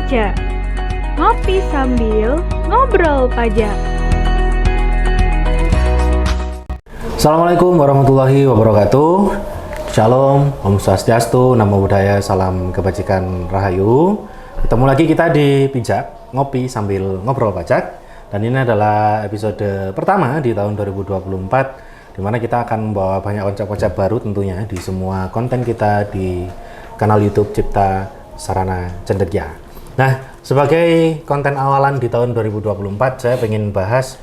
baca. Ngopi sambil ngobrol pajak. Assalamualaikum warahmatullahi wabarakatuh. Shalom, Om Swastiastu, Namo Buddhaya, salam kebajikan Rahayu. Ketemu lagi kita di Pijak, ngopi sambil ngobrol pajak. Dan ini adalah episode pertama di tahun 2024, di mana kita akan membawa banyak konsep-konsep baru tentunya di semua konten kita di kanal YouTube Cipta Sarana Cendekia. Nah, sebagai konten awalan di tahun 2024, saya ingin bahas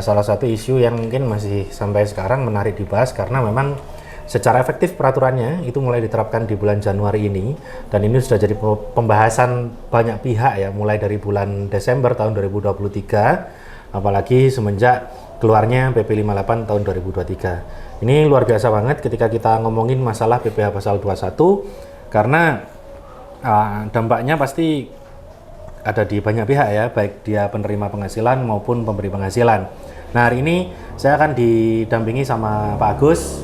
salah satu isu yang mungkin masih sampai sekarang menarik dibahas karena memang secara efektif peraturannya itu mulai diterapkan di bulan Januari ini, dan ini sudah jadi pembahasan banyak pihak ya, mulai dari bulan Desember tahun 2023, apalagi semenjak keluarnya PP 58 tahun 2023. Ini luar biasa banget ketika kita ngomongin masalah PPh pasal 21, karena dampaknya pasti ada di banyak pihak ya, baik dia penerima penghasilan maupun pemberi penghasilan. Nah, hari ini saya akan didampingi sama Pak Agus.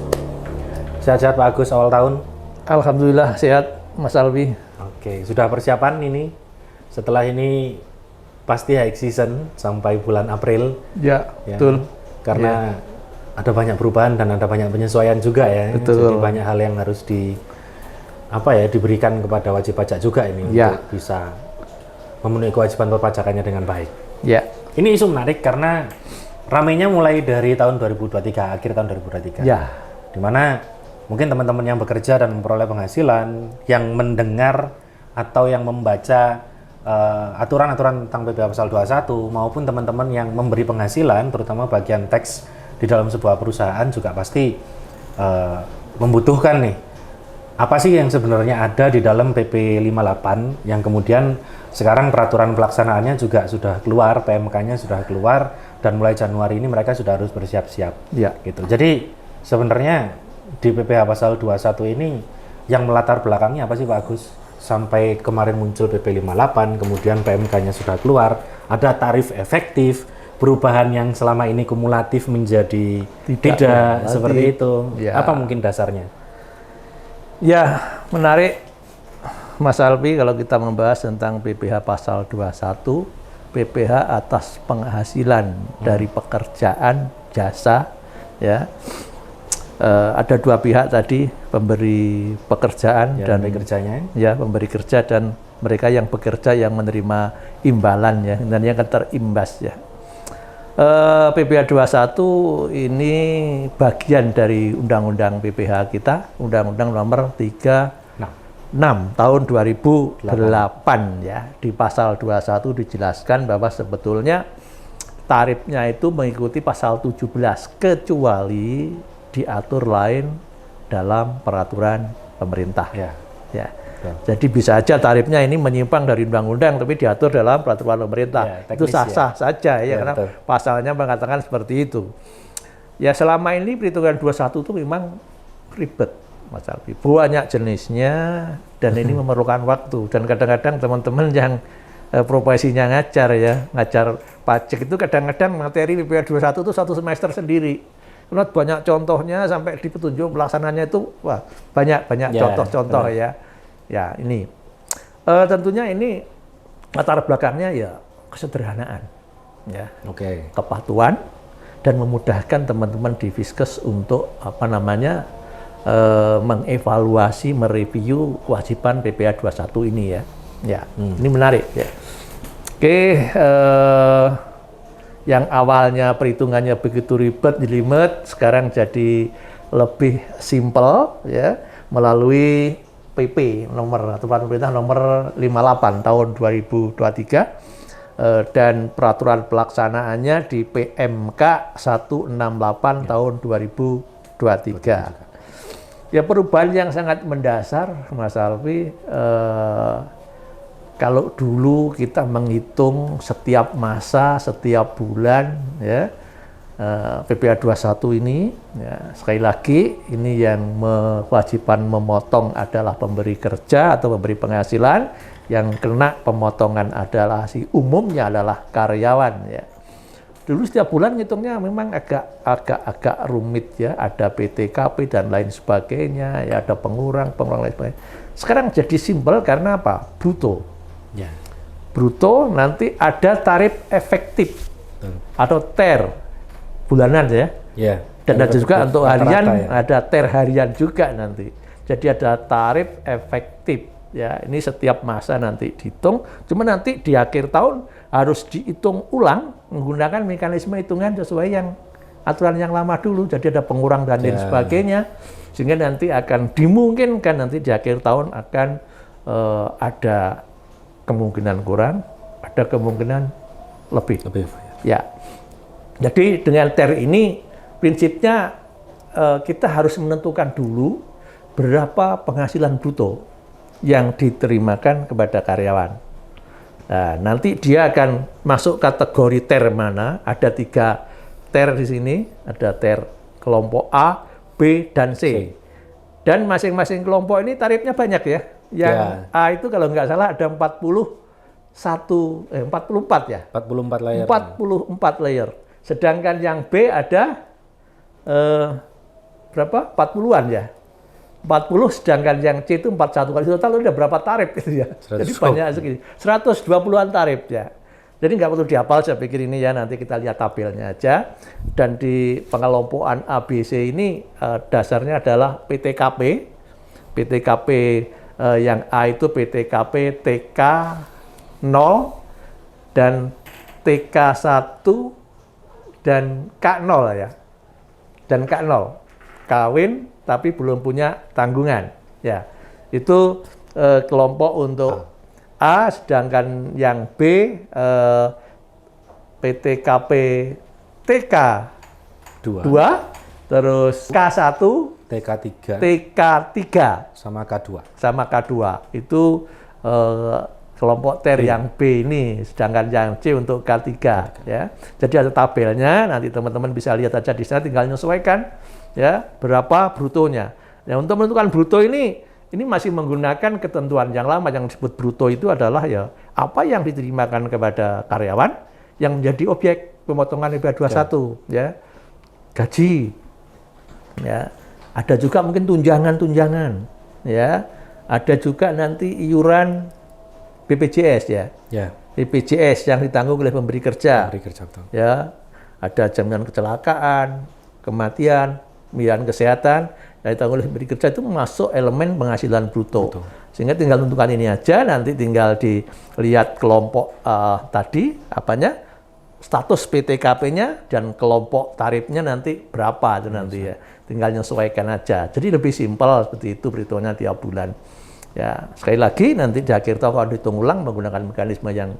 Sehat-sehat Pak Agus awal tahun? Alhamdulillah sehat, Mas Alwi. Oke, sudah persiapan ini? Setelah ini pasti high season sampai bulan April. Ya, betul. Karena ada banyak perubahan dan ada banyak penyesuaian juga ya. Betul. Jadi banyak hal yang harus diberikan kepada wajib pajak juga ini untuk bisa memenuhi kewajiban perpajakannya dengan baik. Ya. Ini isu menarik karena ramainya mulai dari tahun 2023, akhir tahun 2023. Ya. Dimana mungkin teman-teman yang bekerja dan memperoleh penghasilan, yang mendengar atau yang membaca aturan-aturan tentang PPh pasal 21, maupun teman-teman yang memberi penghasilan, terutama bagian teks di dalam sebuah perusahaan juga pasti membutuhkan nih, apa sih yang sebenarnya ada di dalam PP 58 yang kemudian sekarang peraturan pelaksanaannya juga sudah keluar, PMK-nya sudah keluar, dan mulai Januari ini mereka sudah harus bersiap-siap. Ya. Gitu. Jadi sebenarnya di PPh pasal 21 ini yang melatar belakangnya apa sih Pak Agus? Sampai kemarin muncul PP 58, kemudian PMK-nya sudah keluar, ada tarif efektif, perubahan yang selama ini kumulatif menjadi tidak seperti itu. Ya. Apa mungkin dasarnya? Ya, menarik Mas Alwi kalau kita membahas tentang PPh pasal 21, PPh atas penghasilan dari pekerjaan jasa, ya. Ada dua pihak tadi, pemberi pekerjaan dan pemberi kerja, dan mereka yang bekerja yang menerima imbalan ya, dan yang terimbas ya. PPh 21 ini bagian dari Undang-Undang PPh kita, Undang-Undang nomor 36 tahun 2008 ya. Di pasal 21 dijelaskan bahwa sebetulnya tarifnya itu mengikuti pasal 17 kecuali diatur lain dalam peraturan pemerintah. Ya. Jadi bisa aja tarifnya ini menyimpang dari undang-undang tapi diatur dalam peraturan pemerintah. Itu sah-sah saja ya, karena pasalnya mengatakan seperti itu. Ya, selama ini perhitungan 21 itu memang ribet, Mas Alwi. Banyak jenisnya dan ini memerlukan waktu, dan kadang-kadang teman-teman yang profesinya ngajar pajak itu kadang-kadang materi PPh 21 itu satu semester sendiri. Karena banyak contohnya sampai di petunjuk pelaksananya itu banyak contoh-contoh ya. Ya, ini tentunya ini latar belakangnya ya kesederhanaan, ya, kepatuhan, dan memudahkan teman-teman di Fiskes untuk mengevaluasi, mereview kewajiban PPh 21 ini ya. Ya, ini menarik ya. Yang awalnya perhitungannya begitu ribet, jelimet, sekarang jadi lebih simpel ya, melalui PP aturan pemerintah nomor 58 tahun 2023 dan peraturan pelaksanaannya di PMK 168 tahun 2023. Ya, perubahan yang sangat mendasar, Mas Alwi. Kalau dulu kita menghitung setiap masa, setiap bulan ya, PPh 21 ini ya, sekali lagi ini yang kewajiban memotong adalah pemberi kerja atau pemberi penghasilan, yang kena pemotongan adalah umumnya adalah karyawan ya. Dulu setiap bulan ngitungnya memang agak rumit ya, ada PTKP dan lain sebagainya ya, ada pengurang lain sebagainya. Sekarang jadi simpel karena apa? Bruto. Ya. bruto, nanti ada tarif efektif atau TER bulanan ya. Ya. Dan ada juga untuk harian, ya. ada TER harian juga nanti. Jadi ada tarif efektif ya. Ini setiap masa nanti dihitung. Cuma nanti di akhir tahun harus dihitung ulang menggunakan mekanisme hitungan sesuai yang aturan yang lama dulu. Jadi ada pengurang dan lain sebagainya. Sehingga nanti akan dimungkinkan nanti di akhir tahun akan ada kemungkinan kurang, ada kemungkinan lebih. Ya. Jadi dengan TER ini prinsipnya kita harus menentukan dulu berapa penghasilan bruto yang diterimakan kepada karyawan. Nah, nanti dia akan masuk kategori TER mana? Ada 3 TER di sini, ada TER kelompok A, B, dan C. Dan masing-masing kelompok ini tarifnya banyak ya. Yang A itu kalau nggak salah ada 44 ya. 44 layer. 44 layer. Sedangkan yang B ada berapa? 40-an ya. 40, sedangkan yang C itu 41 kali total udah berapa tarif itu ya. Jadi banyak segini. 120-an tarif ya. Jadi nggak perlu dihafal, saya pikir ini ya, nanti kita lihat tabelnya aja. Dan di pengelompokan ABC ini dasarnya adalah PTKP. PTKP yang A itu PTKP TK 0 dan TK1 dan K0 ya. Dan K0 kawin tapi belum punya tanggungan ya. Itu kelompok untuk A, sedangkan yang B PTKP TK 2 terus K1 TK3 TK3 sama K2 itu kelompok TER yang B ini, sedangkan yang C untuk K3 ya. Jadi ada tabelnya, nanti teman-teman bisa lihat aja di sana, tinggal menyesuaikan ya berapa brutonya. Nah, untuk menentukan bruto ini masih menggunakan ketentuan yang lama. Yang disebut bruto itu adalah ya apa yang diterimakan kepada karyawan yang menjadi objek pemotongan IPh 21 ya. Gaji ya. Ada juga mungkin tunjangan ya. Ada juga nanti iuran BPJS ya. BPJS yang ditanggung oleh pemberi kerja. betul. Ya. Ada jaminan kecelakaan, kematian, pembiayaan kesehatan yang ditanggung oleh pemberi kerja, itu masuk elemen penghasilan bruto. Sehingga tinggal tentukan ini aja, nanti tinggal dilihat kelompok tadi apanya, status PTKP-nya dan kelompok tarifnya nanti berapa itu nanti ya. Tinggal menyesuaikan aja. Jadi lebih simpel seperti itu perhitungannya tiap bulan. Ya, sekali lagi nanti di akhir tahun kalau dihitung ulang menggunakan mekanisme yang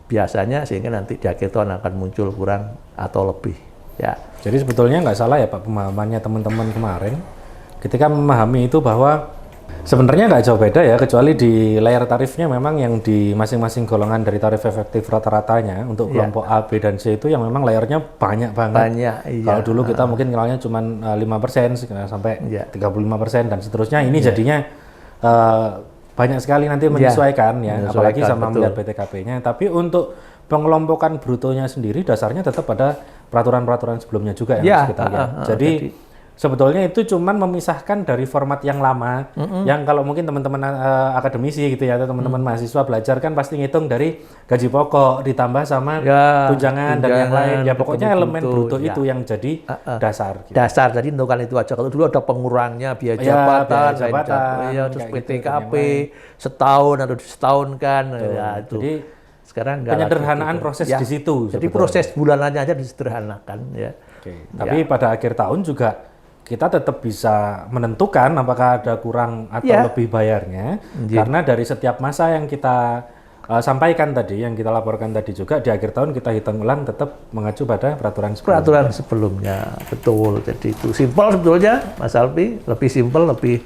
biasanya, sehingga nanti di akhir tahun akan muncul kurang atau lebih. Ya. Jadi sebetulnya nggak salah ya Pak pemahamannya teman-teman kemarin ketika memahami itu bahwa sebenarnya nggak jauh beda ya, kecuali di layer tarifnya memang yang di masing-masing golongan dari tarif efektif rata-ratanya untuk kelompok A, B, dan C itu yang memang layernya banyak banget. Banyak, iya. Kalau dulu kita mungkin kenalnya cuma 5% sampai 35% dan seterusnya, ini jadinya banyak sekali nanti menyesuaikan ya, apalagi sama melihat PTKP-nya. Tapi untuk pengelompokan brutonya sendiri dasarnya tetap ada peraturan-peraturan sebelumnya juga yang harus kita lihat. Jadi sebetulnya itu cuman memisahkan dari format yang lama, yang kalau mungkin teman-teman akademisi gitu ya, atau teman-teman mahasiswa belajar kan pasti ngitung dari gaji pokok ditambah sama tunjangan dan yang lain. Ya pokoknya elemen bruto itu yang jadi dasar. Gitu. Dasar, jadi tentukan itu aja. Kalau dulu ada pengurangnya biaya jabatan, terus PTKP setahun atau setahun kan, ya itu. Jadi sekarang penyederhanaan proses di situ. Jadi proses bulanannya aja disederhanakan ya. Tapi pada akhir tahun juga kita tetap bisa menentukan apakah ada kurang atau lebih bayarnya, karena dari setiap masa yang kita sampaikan tadi, yang kita laporkan tadi juga di akhir tahun kita hitung ulang tetap mengacu pada peraturan sebelumnya. Betul. Jadi itu simpel sebetulnya, Mas Alpi, lebih simpel, lebih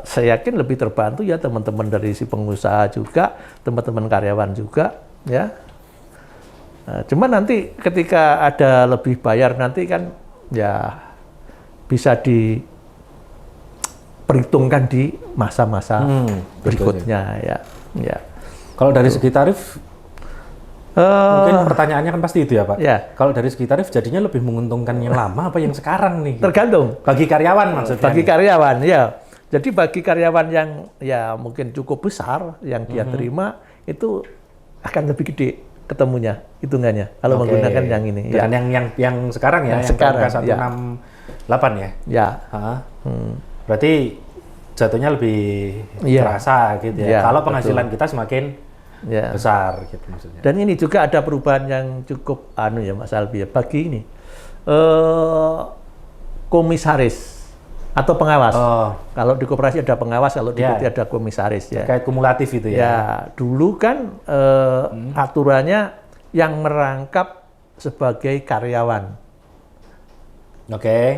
saya yakin lebih terbantu ya teman-teman dari si pengusaha juga, teman-teman karyawan juga ya. Cuma nanti ketika ada lebih bayar nanti kan ya bisa diperhitungkan di masa-masa berikutnya ya. Kalau dari segi tarif, mungkin pertanyaannya kan pasti itu ya Pak. Kalau dari segi tarif jadinya lebih menguntungkan yang lama apa yang sekarang nih? Tergantung. Bagi karyawan maksudnya. Bagi karyawan ya. Jadi bagi karyawan yang ya mungkin cukup besar yang dia terima, itu akan lebih gede ketemunya hitungannya kalau menggunakan yang ini. Dengan yang sekarang ya, yang sekarang, KMK 168 ya. Ya. Berarti jatuhnya lebih terasa gitu ya. Kalau penghasilan kita semakin besar gitu maksudnya. Dan ini juga ada perubahan yang cukup ya Mas Albi ya, bagi ini komisaris atau pengawas. Kalau di koperasi ada pengawas, kalau di PT ada komisaris ya. Kayak kumulatif itu ya. Ya, dulu kan aturannya yang merangkap sebagai karyawan.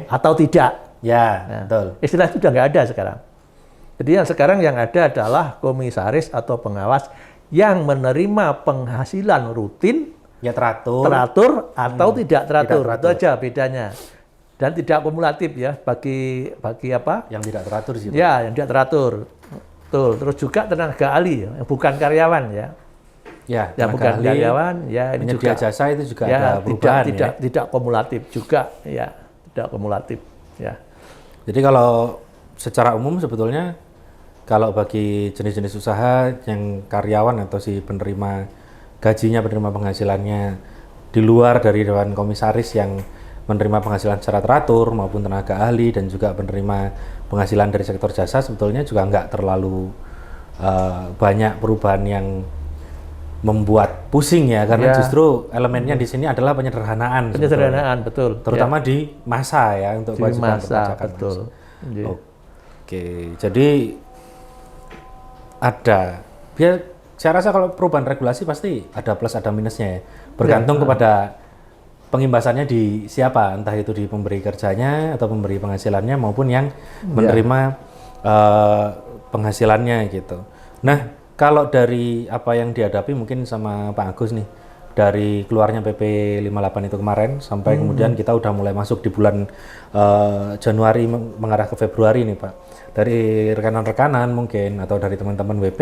Atau tidak. Ya, betul. Istilah itu sudah nggak ada sekarang. Jadi yang sekarang yang ada adalah komisaris atau pengawas yang menerima penghasilan rutin, teratur atau tidak teratur. Itu aja bedanya. Dan tidak kumulatif ya bagi apa? Yang tidak teratur sih. Ya, yang tidak teratur. Betul. Terus juga tenaga ahli yang bukan karyawan ya. Ya, yang bukan karyawan ya ini juga jasa itu juga ya, ada perubahan tidak kumulatif juga ya, tidak kumulatif ya. Jadi kalau secara umum sebetulnya kalau bagi jenis-jenis usaha yang karyawan atau si penerima gajinya, penerima penghasilannya di luar dari dewan komisaris yang menerima penghasilan secara teratur maupun tenaga ahli dan juga penerima penghasilan dari sektor jasa sebetulnya juga nggak terlalu banyak perubahan yang membuat pusing ya, karena justru elemennya di sini adalah penyederhanaan. Penyederhanaan, betul. Terutama di masa ya, untuk kewajiban perpajakan. Betul. Oke, jadi ada. Saya rasa kalau perubahan regulasi pasti ada plus ada minusnya ya. Bergantung kepada pengimbasannya di siapa, entah itu di pemberi kerjanya atau pemberi penghasilannya maupun yang menerima penghasilannya gitu. Nah, kalau dari apa yang dihadapi mungkin sama Pak Agus nih, dari keluarnya PP 58 itu kemarin sampai kemudian kita udah mulai masuk di bulan Januari mengarah ke Februari nih Pak. Dari rekan-rekanan mungkin atau dari teman-teman WP,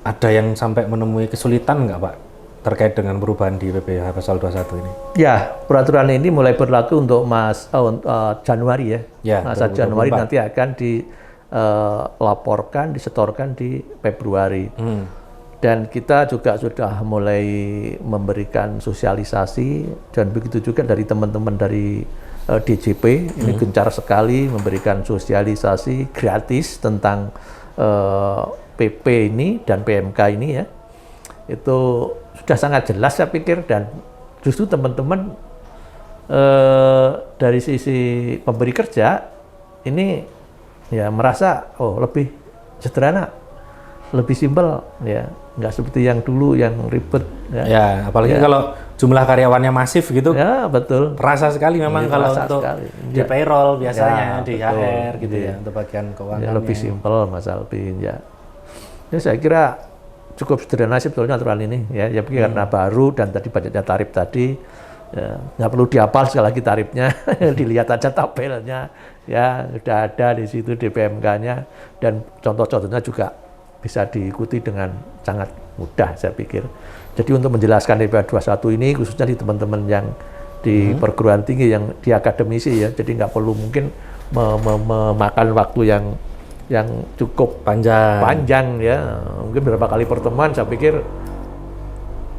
ada yang sampai menemui kesulitan nggak Pak terkait dengan perubahan di PPH Pasal 21 ini? Ya, peraturan ini mulai berlaku untuk Januari ya. Masa 2024. Januari nanti akan dilaporkan, disetorkan di Februari. Dan kita juga sudah mulai memberikan sosialisasi dan begitu juga dari teman-teman dari DJP ini gencar sekali memberikan sosialisasi gratis tentang PP ini dan PMK ini ya. Itu sudah sangat jelas saya pikir, dan justru teman-teman dari sisi pemberi kerja ini ya merasa lebih sederhana, lebih simpel ya, nggak seperti yang dulu yang ribet ya apalagi kalau jumlah karyawannya masif gitu ya. Betul, terasa sekali memang kalau untuk di payroll biasanya di betul. HR gitu ya untuk bagian keuangan ya, lebih simpel Mas Alvin ya. Saya kira cukup sederhana sih sebetulnya aturan ini ya karena baru dan tadi banyaknya tarif tadi ya, nggak perlu dihafal sekali lagi tarifnya dilihat aja tabelnya ya, sudah ada di situ DPMK-nya, dan contoh-contohnya juga bisa diikuti dengan sangat mudah saya pikir. Jadi untuk menjelaskan DPH 21 ini khususnya di teman-teman yang di perguruan tinggi yang di akademisi ya, jadi nggak perlu mungkin memakan waktu yang cukup panjang ya, mungkin beberapa kali pertemuan saya pikir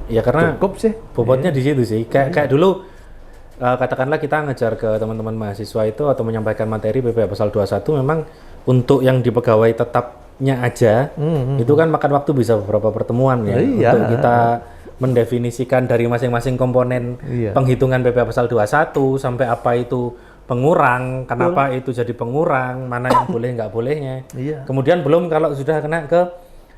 ya karena cukup sih bobotnya di situ sih. Kayak dulu katakanlah kita ngejar ke teman-teman mahasiswa itu atau menyampaikan materi PPH Pasal 21, memang untuk yang di pegawai tetapnya aja itu kan makan waktu bisa beberapa pertemuan ya, untuk kita mendefinisikan dari masing-masing komponen penghitungan PPH Pasal 21 sampai apa itu pengurang, kenapa itu jadi pengurang, mana yang boleh nggak bolehnya. Kemudian belum kalau sudah kena ke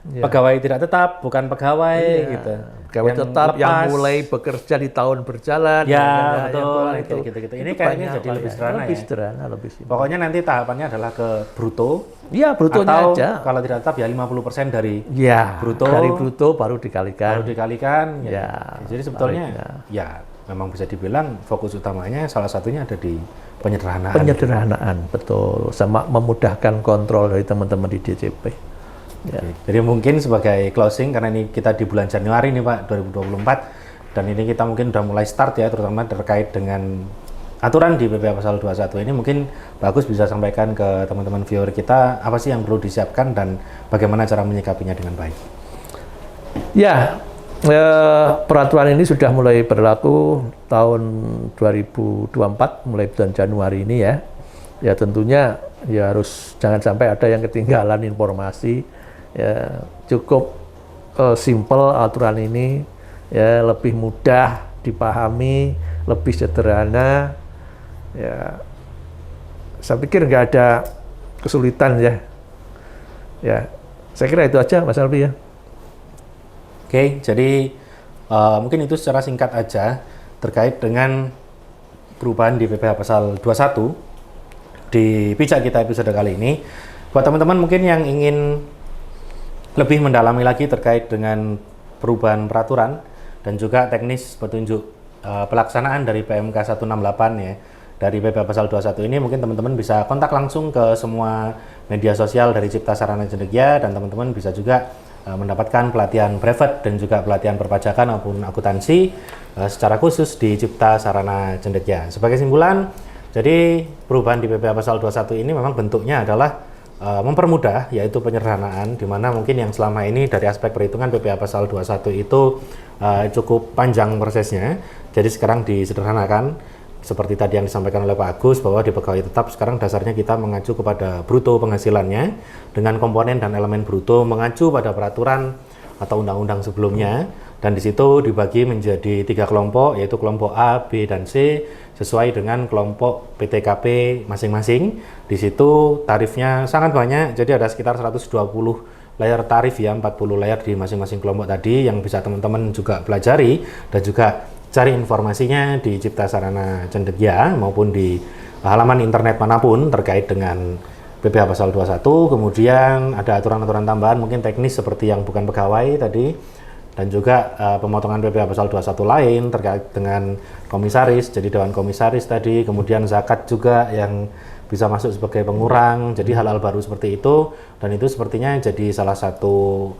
pegawai tidak tetap, bukan pegawai gitu. Pegawai tetap yang mulai bekerja di tahun berjalan. Ya, betul. Gitu. Ini kayaknya jadi lebih sederhana lebih sederhana, lebih simpel. Pokoknya nanti tahapannya adalah ke bruto. Iya, brutonya atau aja. Kalau tidak tetap ya 50% dari bruto. Dari bruto baru dikalikan. Ya. Jadi sebetulnya ya memang bisa dibilang fokus utamanya salah satunya ada di penyederhanaan. Penyederhanaan, betul. Sama memudahkan kontrol dari teman-teman di DJP. Ya. Jadi mungkin sebagai closing, karena ini kita di bulan Januari nih Pak 2024, dan ini kita mungkin udah mulai start ya, terutama terkait dengan aturan di PPH Pasal 21 ini, mungkin bagus bisa sampaikan ke teman-teman viewer kita apa sih yang perlu disiapkan dan bagaimana cara menyikapinya dengan baik. Ya, peraturan ini sudah mulai berlaku tahun 2024, mulai bulan Januari ini ya. Ya tentunya ya harus jangan sampai ada yang ketinggalan informasi. Ya, cukup simple aturan ini, ya lebih mudah dipahami, lebih sederhana. Ya, saya pikir nggak ada kesulitan ya. Ya, saya kira itu aja Mas Alfi ya. Oke, jadi mungkin itu secara singkat aja terkait dengan perubahan di PPh pasal 21 di pijak kita episode kali ini. Buat teman-teman mungkin yang ingin lebih mendalami lagi terkait dengan perubahan peraturan dan juga teknis petunjuk pelaksanaan dari PMK 168 ya, dari PPh pasal 21 ini, mungkin teman-teman bisa kontak langsung ke semua media sosial dari Cipta Sarana Cendekia, dan teman-teman bisa juga mendapatkan pelatihan brevet dan juga pelatihan perpajakan maupun akuntansi secara khusus di Cipta Sarana Cendekia. Sebagai simpulan, jadi perubahan di PPh pasal 21 ini memang bentuknya adalah mempermudah, yaitu penyederhanaan, di mana mungkin yang selama ini dari aspek perhitungan PPh pasal 21 itu cukup panjang prosesnya, jadi sekarang disederhanakan. Seperti tadi yang disampaikan oleh Pak Agus, bahwa di pegawai tetap sekarang dasarnya kita mengacu kepada bruto penghasilannya, dengan komponen dan elemen bruto mengacu pada peraturan atau undang-undang sebelumnya, dan di situ dibagi menjadi 3 kelompok, yaitu kelompok A, B, dan C, sesuai dengan kelompok PTKP masing-masing. Di situ tarifnya sangat banyak, jadi ada sekitar 120 layer tarif ya, 40 layer di masing-masing kelompok tadi, yang bisa teman-teman juga pelajari dan juga cari informasinya di Cipta Sarana Cendekia maupun di halaman internet manapun terkait dengan PPh pasal 21. Kemudian ada aturan-aturan tambahan mungkin teknis seperti yang bukan pegawai tadi, dan juga pemotongan PPh pasal 21 lain terkait dengan komisaris, jadi dewan komisaris tadi, kemudian zakat juga yang bisa masuk sebagai pengurang, jadi hal-hal baru seperti itu, dan itu sepertinya jadi salah satu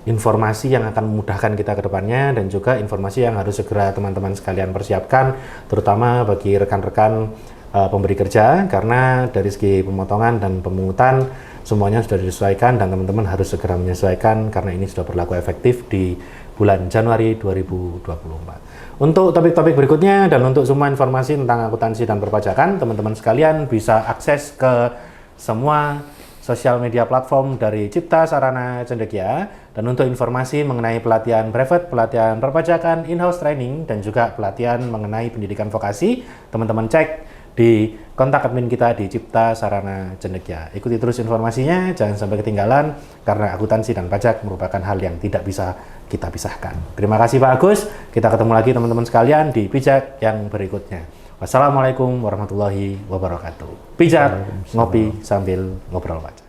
informasi yang akan memudahkan kita ke depannya, dan juga informasi yang harus segera teman-teman sekalian persiapkan, terutama bagi rekan-rekan pemberi kerja, karena dari segi pemotongan dan pemungutan semuanya sudah disesuaikan, dan teman-teman harus segera menyesuaikan karena ini sudah berlaku efektif di bulan Januari 2024. Untuk topik-topik berikutnya dan untuk semua informasi tentang akuntansi dan perpajakan, teman-teman sekalian bisa akses ke semua sosial media platform dari Cipta Sarana Cendekia. Dan untuk informasi mengenai pelatihan brevet, pelatihan perpajakan, in-house training, dan juga pelatihan mengenai pendidikan vokasi, teman-teman cek di kontak admin kita di Cipta Sarana Cendekia. Ikuti terus informasinya, jangan sampai ketinggalan, karena akuntansi dan pajak merupakan hal yang tidak bisa kita pisahkan. Terima kasih Pak Agus, kita ketemu lagi teman-teman sekalian di pijak yang berikutnya. Wassalamualaikum warahmatullahi wabarakatuh. Pijak ngopi sambil ngobrol pajak.